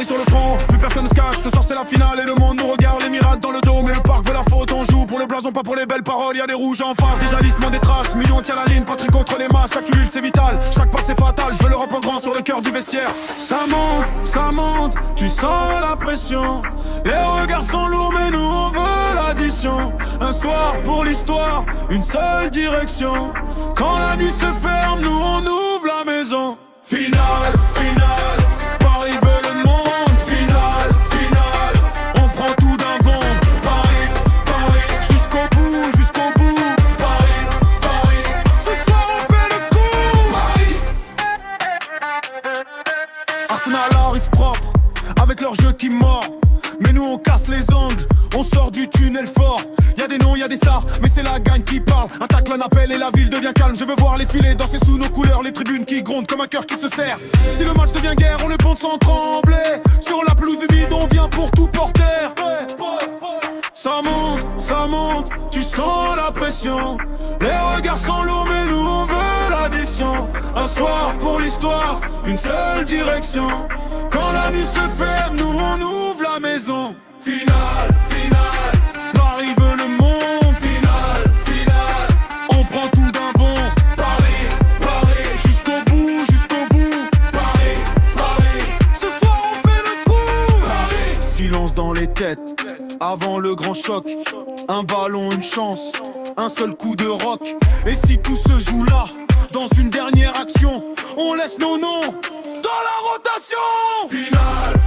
Paris sur le front, plus personne ne se cache. Ce soir c'est la finale et le monde nous regarde, les miracles dans le dos. Mais le parc veut la faute, on joue pour le blason, pas pour les belles paroles. Y'a des rouges en face, des jalissements, des traces. Millions tient la ligne, Patrick contre les masses. Chaque tumulte c'est vital, chaque passe c'est fatal. Je veux le rap en grand sur le cœur du vestiaire. Ça monte, tu sens la pression. Les regards sont lourds mais nous on veut l'addition. Un soir pour l'histoire, une seule direction. Quand la nuit se ferme, nous on ouvre la maison. Finale, Paris veut le monde. Finale, on prend tout d'un bond. Paris, jusqu'au bout. Paris, ce soir on fait le coup. Arsenal arrive propre, avec leur jeu qui mord. Mais nous on casse les angles, on sort du tunnel fort. Y'a des noms, y'a des stars, mais c'est la gagne qui parle. Un tacle, un appel et la ville devient calme. Je veux voir les filets danser sous nos couleurs, les tribunes qui grondent comme un cœur qui se serre. Si le match devient guerre, on le ponte sans trembler. Sur la pelouse humide, on vient pour tout porter. Ça monte, tu sens la pression. Les regards sont lourds, mais nous on veut l'addition. Un soir pour l'histoire, une seule direction. Quand la nuit se ferme, nous on ouvre la maison. Finale, Paris veut le monde. Finale, on prend tout d'un bond. Paris, jusqu'au bout. Paris, ce soir on fait le coup. Silence dans les têtes, avant le grand choc. Un ballon, une chance, un seul coup de rock. Et si tout se joue là, dans une dernière action, on laisse nos noms dans la rotation. Finale,